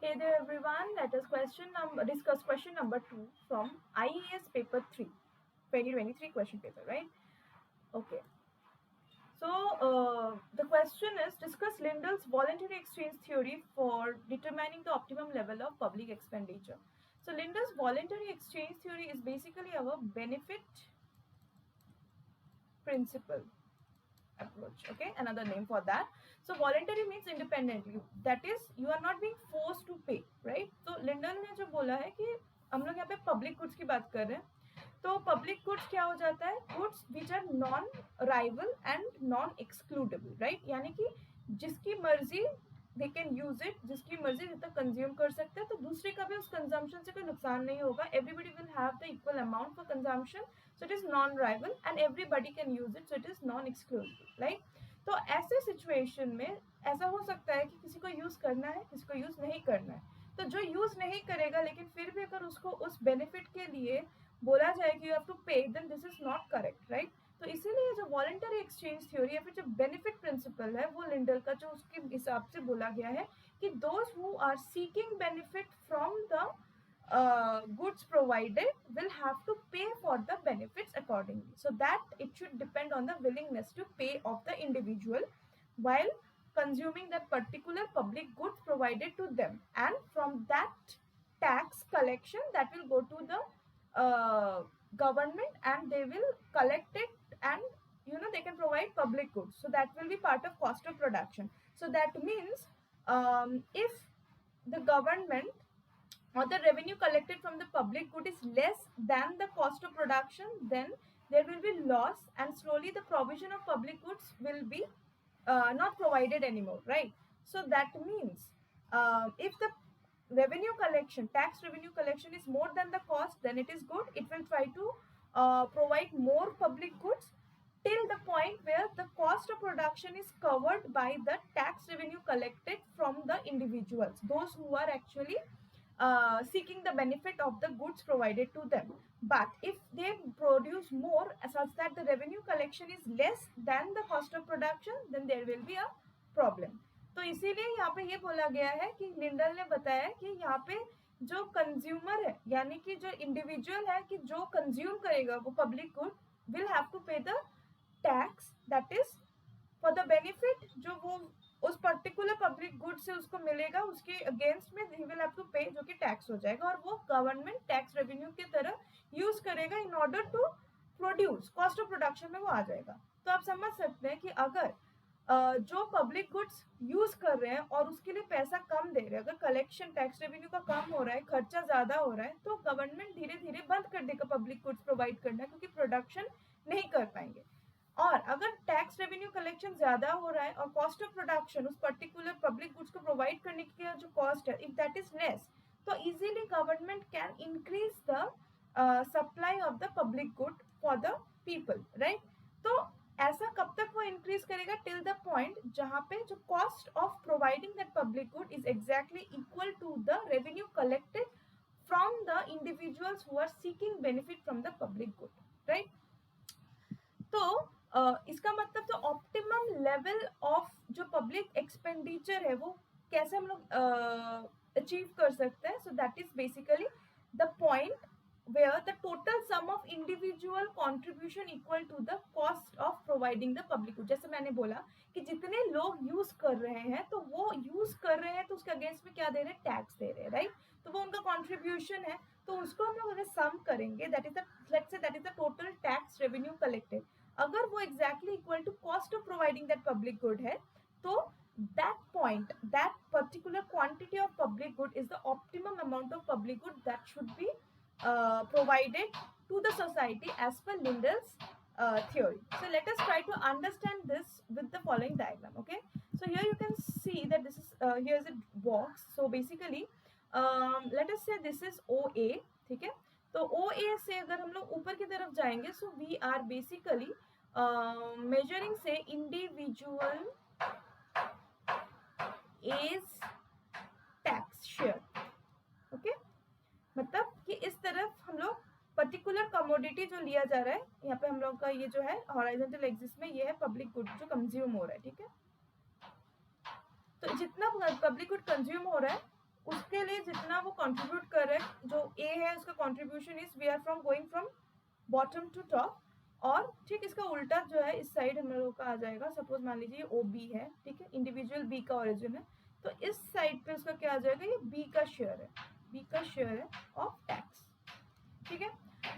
Hey there everyone, let us discuss question number 2 from IAS paper 3, 2023 question paper, right? Okay. So the question is discuss Lindel's voluntary exchange theory for determining the optimum level of public expenditure. So Lindel's voluntary exchange theory is basically our benefit principle approach. Okay, another name for that. So voluntary means independently, that is you are not being forced to pay, right? तो Lindell ने जो बोला है कि हम लोग यहाँ पे पब्लिक गुड्स की बात कर रहे हैं, तो पब्लिक गुड्स क्या हो जाता है, goods which are non rival and non excludable, right? यानी कि जिसकी मर्जी दे कैन यूज इट, जिसकी मर्जी जितना कंज्यूम कर सकते हैं, तो दूसरे का भी उस कंजम्पशन से कोई नुकसान नहीं होगा. Everybody will have the equal amount for consumption, so it is non-rival and everybody can use it, so it is non-exclusive, right? तो ऐसे सिचुएशन में ऐसा हो सकता है कि किसी को यूज करना है, किसी को यूज नहीं करना है. तो जो यूज नहीं करेगा लेकिन फिर भी अगर उसको उस बेनिफिट के लिए बोला जाए कि you have to pay, then this is not correct, right? तो इसीलिए जो वॉलंटरी एक्सचेंज थ्योरी या फिर जो बेनिफिट प्रिंसिपल है वो लिंडल का जो उसके हिसाब से बोला गया है कि those who are seeking benefit from the goods provided will have to pay for the benefits accordingly, so that it should depend on the willingness to pay of the individual while consuming that particular public goods provided to them, and from that tax collection that will go to the government and they will collect it, and they can provide public goods, so that will be part of cost of production. So that means if the government or the revenue collected from the public good is less than the cost of production, then there will be loss and slowly the provision of public goods will be not provided anymore, right? So that means if the revenue collection, tax revenue collection is more than the cost, then it is good. It will try to provide more public goods till the point where the cost of production is covered by the tax revenue collected from the individuals, those who are actually seeking the benefit of the goods provided to them. But if they produce more such that the revenue collection is less than the cost of production, then there will be a problem. तो इसीलिए यहाँ पे ये बोला गया है कि Lindell ने बताया कि यहाँ पे जो कंज्यूमर है यानी कि जो इंडिविजुअल है कि जो कंज्यूम करेगा वो public good will have to pay the tax, that is for the benefit जो वो उस पर्टिकुलर पब्लिक गुड से उसको मिलेगा, उसके अगेंस्ट में ही विल हैव टू पे, जो कि टैक्स हो जाएगा और वो गवर्नमेंट टैक्स रेवेन्यू की तरह यूज करेगा in order to produce, cost of production में वो आ जाएगा. तो आप समझ सकते हैं कि अगर जो पब्लिक गुड्स यूज कर रहे हैं और उसके लिए पैसा कम दे रहे हैं, अगर कलेक्शन टैक्स रेवेन्यू का कम हो रहा है, खर्चा ज्यादा हो रहा है, तो गवर्नमेंट धीरे धीरे बंद कर देगा पब्लिक गुड्स प्रोवाइड करना, क्योंकि प्रोडक्शन नहीं कर पाएंगे. और अगर टैक्स रेवेन्यू कलेक्शन ज्यादा हो रहा है और कॉस्ट ऑफ प्रोडक्शन उस पर्टिकुलर पब्लिक गुड्स को प्रोवाइड करने की जो कॉस्ट है, इफ दैट इज लेस, तो easily government can increase the supply of the public good for the people, right? तो ऐसा कब तक वो इंक्रीज करेगा? टिल द पॉइंट जहां पे जो cost of providing that public good is exactly equal to the revenue collected from the individuals who are seeking benefit from the public good, right? तो इसका मतलब तो ऑप्टिमम लेवल ऑफ जो public expenditure है वो कैसे हम लोग अचीव कर सकते हैं? So that is basically the point where the total sum of individual contribution equal to the cost of providing the public good. जैसे मैंने बोला कि जितने लोग यूज कर रहे हैं तो वो यूज कर रहे हैं तो उसके अगेंस्ट में क्या दे रहे हैं? टैक्स दे रहे हैं, राइट? तो वो उनका कॉन्ट्रीब्यूशन है, तो उसको हम लोग अगर सम करेंगे, that is the, let's say that is the total tax revenue collected, अगर वो exactly equal to cost of providing that public good है, तो that point, that particular quantity of public good is the optimum amount of public good that should be provided to the society as per Lindel's theory. So let us try to understand this with the following diagram. Okay, so here you can see that this is here is a box. So basically let us say this is OA, ठीक है? तो OA से अगर हम लोग ऊपर की तरफ जाएंगे, so we are basically measuring say individual is tax share. Okay, मतलब कि इस तरफ हम लोग पर्टिकुलर कमोडिटी जो लिया जा रहा है, यहाँ पे हम लोग का ये जो है हॉरिजॉन्टल एक्सिस में ये है पब्लिक गुड जो कंज्यूम हो रहा है, ठीक है? तो जितना पब्लिक गुड कंज्यूम हो रहा है उसके लिए जितना वो कंट्रीब्यूट कर रहे हैं, जो ए है उसका contribution is we are from going from bottom to top, और ठीक इसका उल्टा जो है इस साइड हम लोगों का आ जाएगा। सपोज मान लीजिए ओ बी है, ठीक है, इंडिविजुअल बी का ओरिजिन है, तो इस साइड पे उसका क्या आ जाएगा, ये बी का शेयर है, बी का शेयर है ऑफ टैक्स, ठीक है।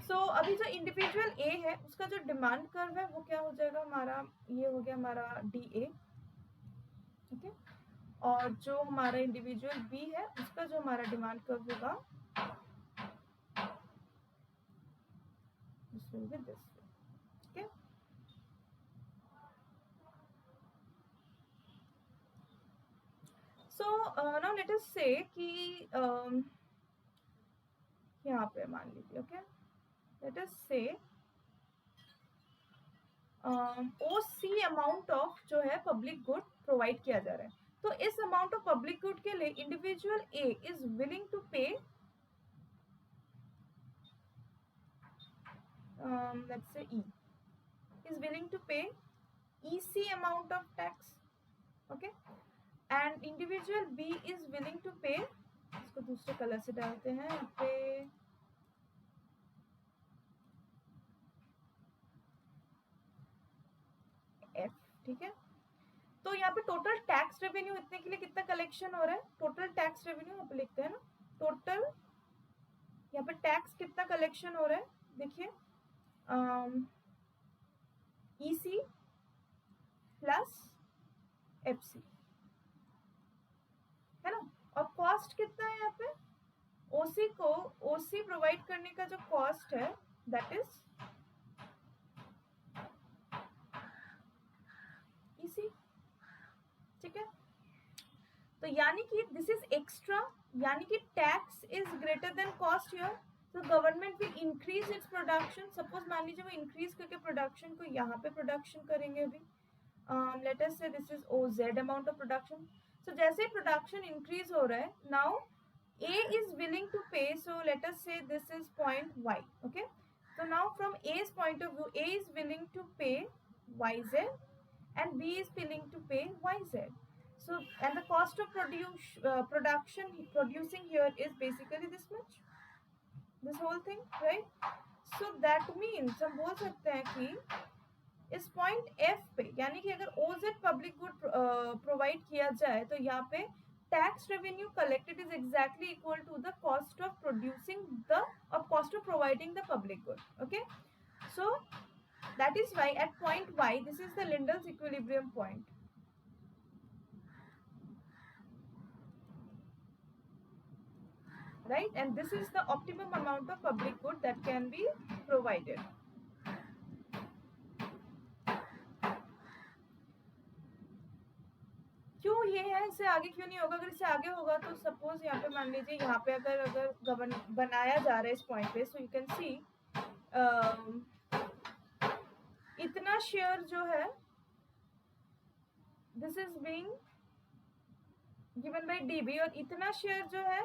सो अभी जो इंडिविजुअल ए है उसका जो डिमांड कर्व है वो क्या हो जाएगा हमारा, ये हो गया हमारा डी ए, ठीक है। और जो हमारा इंडिविजुअल बी है उसका जो हमारा डिमांड कर्व होगा दिस विल बी दिस, ठीक है। सो नाउ लेट अस से कि यहाँ पे मान लीजिए, ओके, लेट अस से ओ सी अमाउंट ऑफ जो है पब्लिक गुड प्रोवाइड किया जा रहा है। तो इस अमाउंट ऑफ पब्लिक गुड के लिए individual A is willing to pay let's say E is willing to pay EC amount of tax, okay, and individual B is willing to pay, इसको दूसरे कलर से डालते हैं यहाँ पे, F, ठीक है। तो यहाँ पे टोटल टैक्स रेवेन्यू इतने के लिए कितना कलेक्शन हो रहा है, टोटल टैक्स रेवेन्यू यहाँ पे लिखते हैं ना, टोटल यहाँ पे टैक्स कितना कलेक्शन हो रहा है, देखिए EC प्लस FC है ना, और कॉस्ट कितना है यहाँ पे, ओसी को ओसी प्रोवाइड करने का जो कॉस्ट है दैट इज EC, ठीक है। तो यानी कि दिस इज एक्स्ट्रा, यानी कि tax is greater than cost here, तो government will increase its production. Suppose मान लीजिए वो इंक्रीज करके प्रोडक्शन को यहाँ पे प्रोडक्शन करेंगे अभी, let us say this is OZ amount of production. So जैसे प्रोडक्शन इंक्रीज हो रहा है, now A is willing to pay, so let us say this is point Y, okay. So now from A's point of view, A is willing to pay YZ and B is willing to pay YZ. So and the cost of producing here is basically this much, this whole thing, right? So that means हम बोल सकते हैं कि इस point F पे, यानी कि अगर OZ पब्लिक गुड प्रोवाइड किया जाए तो यहाँ पे tax revenue collected is exactly equal to the cost of producing the or cost of providing the public good, okay. So that is why at point Y this is the Lindel's equilibrium point, right, and this is the optimum amount of public good that can be provided. क्यों ये है, इससे आगे क्यों नहीं होगा, अगर इससे आगे होगा तो सपोज यहाँ पे मान लीजिए यहाँ पे अगर गवर्न बनाया जा रहा है इस पॉइंट पे, सो यू कैन सी इतना शेयर जो है this is being given by DB और इतना शेयर जो है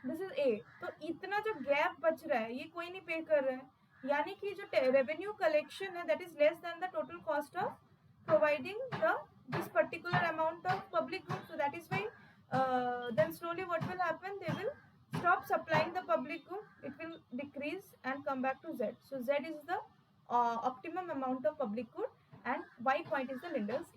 दिस इज A, तो इतना जो गैप बच रहा है ये कोई नहीं पे कर रहा है, यानी कि जो रेवेन्यू कलेक्शन है that is less than the total cost of providing this particular amount of public goods. So that is why then slowly what will happen, they will stop supplying the public good, it will decrease and come back to Z. So Z is the optimum amount of public good and Y point is the Lindel's